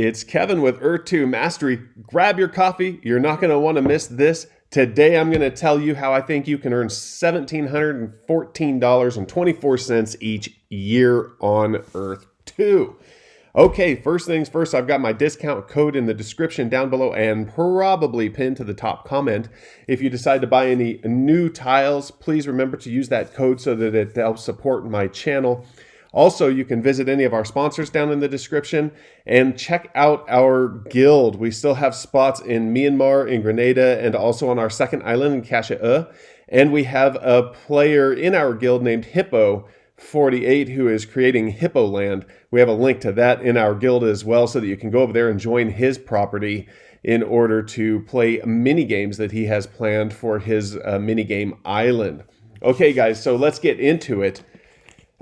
It's Kevin with Earth 2 Mastery. Grab your coffee. You're not going to want to miss this. Today, I'm going to tell you how I think you can earn $1,714.24 each year on Earth 2. Okay, first things first, I've got my discount code in the description down below and probably pinned to the top comment. If you decide to buy any new tiles, please remember to use that code so that it helps support my channel. Also, you can visit any of our sponsors down in the description and check out our guild. We still have spots in Myanmar, in Grenada, and also on our second island in Kasha'a. And we have a player in our guild named Hippo48 who is creating Hippo Land. We have a link to that in our guild as well so that you can go over there and join his property in order to play mini games that he has planned for his mini game island. Okay, guys, so let's get into it.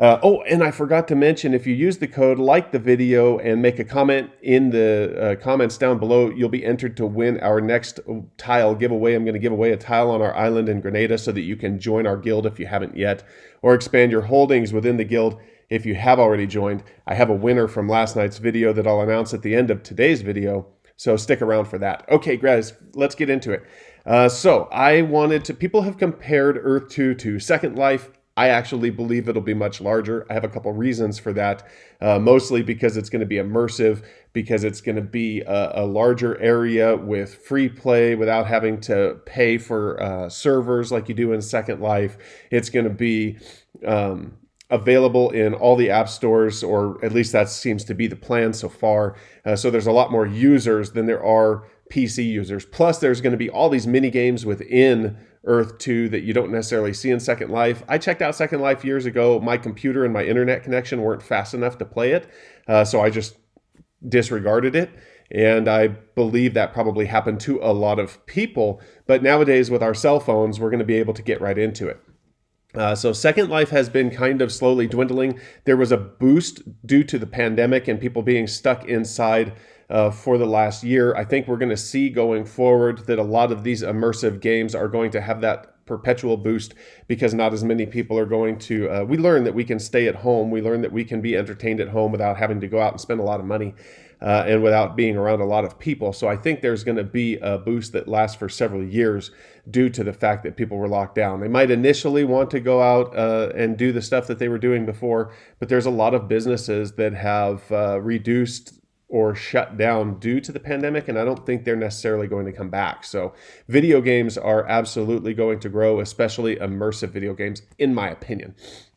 And I forgot to mention, if you use the code, like the video, and make a comment in the comments down below, you'll be entered to win our next tile giveaway. I'm going to give away a tile on our island in Grenada so that you can join our guild if you haven't yet, or expand your holdings within the guild if you have already joined. I have a winner from last night's video that I'll announce at the end of today's video, so stick around for that. Okay, guys, let's get into it. People have compared Earth 2 to Second Life. I actually believe it'll be much larger. I have a couple reasons for that, mostly because it's going to be immersive, because it's going to be a larger area with free play without having to pay for servers like you do in Second Life. It's going to be available in all the app stores, or at least that seems to be the plan so far. So there's a lot more users than there are PC users. Plus, there's going to be all these mini games within Earth 2 that you don't necessarily see in Second Life. I checked out Second Life years ago. My computer and my internet connection weren't fast enough to play it, so I just disregarded it. And I believe that probably happened to a lot of people. But nowadays, with our cell phones, we're going to be able to get right into it. So Second Life has been kind of slowly dwindling. There was a boost due to the pandemic and people being stuck inside for the last year. I think we're going to see going forward that a lot of these immersive games are going to have that perpetual boost because not as many people are going to, we learn that we can stay at home. We learn that we can be entertained at home without having to go out and spend a lot of money and without being around a lot of people. So I think there's going to be a boost that lasts for several years due to the fact that people were locked down. They might initially want to go out and do the stuff that they were doing before, but there's a lot of businesses that have reduced or shut down due to the pandemic, and I don't think they're necessarily going to come back. So video games are absolutely going to grow, especially immersive video games, in my opinion.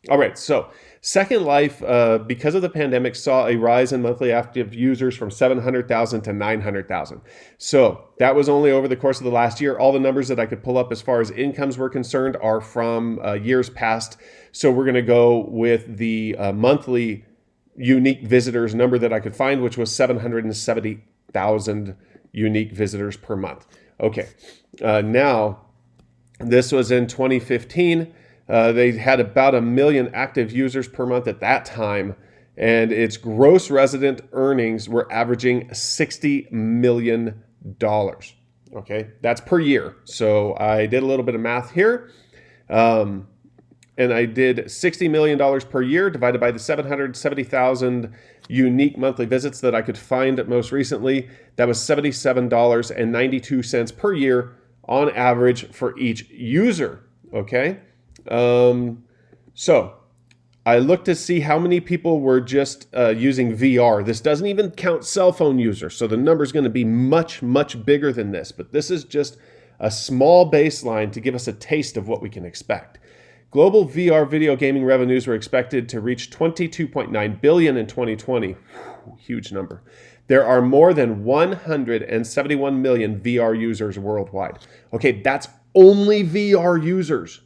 All right, so Second Life, because of the pandemic, saw a rise in monthly active users from 700,000 to 900,000. So that was only over the course of the last year. All the numbers that I could pull up as far as incomes were concerned are from years past. So we're going to go with the monthly unique visitors number that I could find, which was 770,000 unique visitors per month. Okay, now this was in 2015. They had about 1 million active users per month at that time, and its gross resident earnings were averaging $60 million. Okay, that's per year. So I did a little bit of math here. And I did $60 million per year divided by the 770,000 unique monthly visits that I could find most recently. That was $77.92 per year on average for each user. Okay. So I looked to see how many people were just using VR. This doesn't even count cell phone users. So the number is going to be much, much bigger than this. But this is just a small baseline to give us a taste of what we can expect. Global VR video gaming revenues were expected to reach $22.9 billion in 2020. Huge number. There are more than 171 million VR users worldwide. Okay, that's only VR users.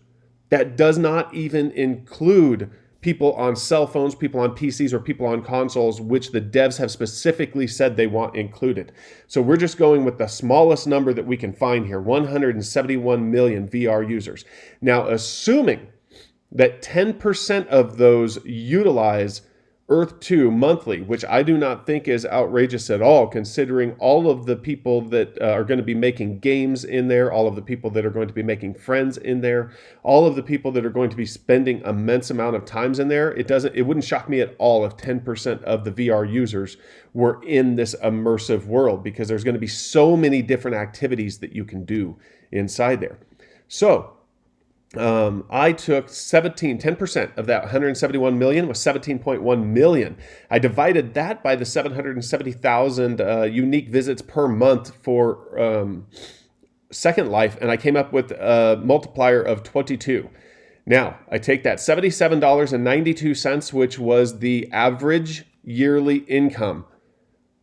That does not even include people on cell phones, people on PCs, or people on consoles, which the devs have specifically said they want included. So we're just going with the smallest number that we can find here, 171 million VR users. Now, assuming that 10% of those utilize Earth 2 monthly, which I do not think is outrageous at all, considering all of the people that are going to be making games in there, all of the people that are going to be making friends in there, all of the people that are going to be spending immense amount of times in there. It wouldn't shock me at all if 10% of the VR users were in this immersive world, because there's going to be so many different activities that you can do inside there. So I took 10% of that 171 million was 17.1 million. I divided that by the 770,000 unique visits per month for Second Life, and I came up with a multiplier of 22. Now, I take that $77.92, which was the average yearly income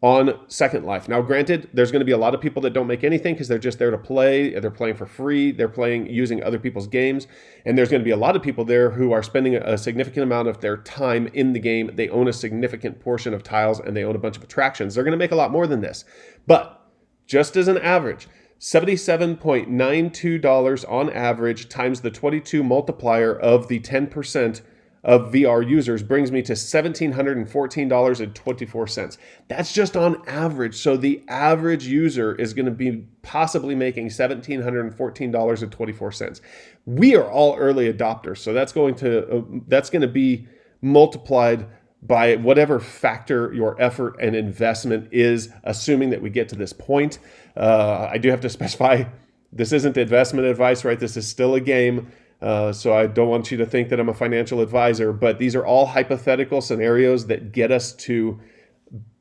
on Second Life. Now, granted, there's going to be a lot of people that don't make anything because they're just there to play. They're playing for free. They're playing using other people's games. And there's going to be a lot of people there who are spending a significant amount of their time in the game. They own a significant portion of tiles and they own a bunch of attractions. They're going to make a lot more than this. But just as an average, $77.92 on average times the 22 multiplier of the 10% of VR users brings me to $1,714.24. That's just on average. So the average user is going to be possibly making $1,714.24. We are all early adopters, so that's going to be multiplied by whatever factor your effort and investment is, assuming that we get to this point. I do have to specify, this isn't investment advice, right? This is still a game. So I don't want you to think that I'm a financial advisor, but these are all hypothetical scenarios that get us to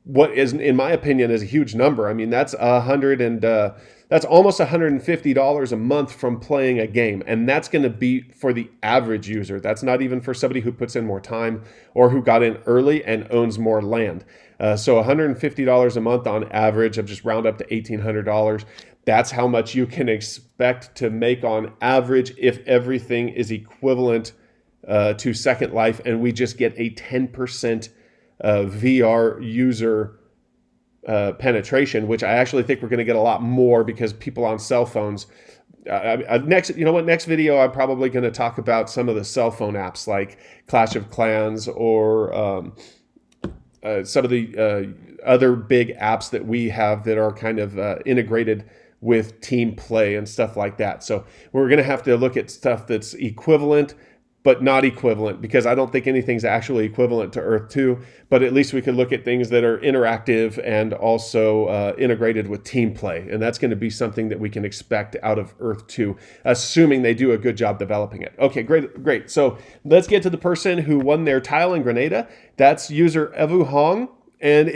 what is, in my opinion, is a huge number. I mean, that's that's almost $150 a month from playing a game, and that's going to be for the average user. That's not even for somebody who puts in more time or who got in early and owns more land. So $150 a month on average. I've just round up to $1,800. That's how much you can expect to make on average if everything is equivalent to Second Life, and we just get a 10% VR user penetration, which I actually think we're going to get a lot more because people on cell phones. Next video I'm probably going to talk about some of the cell phone apps like Clash of Clans or some of the other big apps that we have that are kind of integrated with team play and stuff like that. So we're going to have to look at stuff that's equivalent, but not equivalent, because I don't think anything's actually equivalent to Earth 2, but at least we could look at things that are interactive and also integrated with team play. And that's going to be something that we can expect out of Earth 2, assuming they do a good job developing it. Okay, great. So let's get to the person who won their tile in Grenada. That's user Evu Hong. And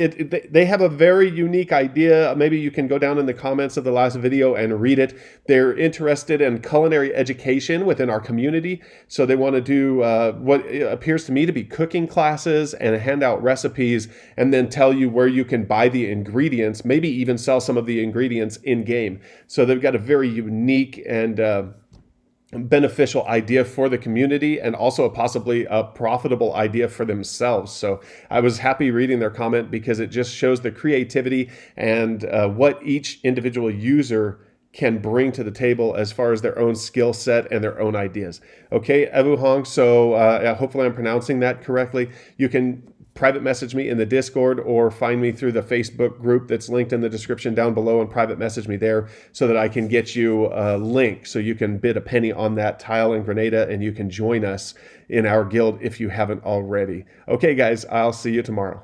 they have a very unique idea. Maybe you can go down in the comments of the last video and read it. They're interested in culinary education within our community. So they want to do what appears to me to be cooking classes and hand out recipes and then tell you where you can buy the ingredients, maybe even sell some of the ingredients in game. So they've got a very unique and beneficial idea for the community, and also possibly a profitable idea for themselves. So I was happy reading their comment because it just shows the creativity and what each individual user can bring to the table as far as their own skill set and their own ideas. Okay, Evu Hong, so hopefully I'm pronouncing that correctly. You can private message me in the Discord or find me through the Facebook group that's linked in the description down below, and private message me there so that I can get you a link so you can bid a penny on that tile in Grenada and you can join us in our guild if you haven't already. Okay, guys, I'll see you tomorrow.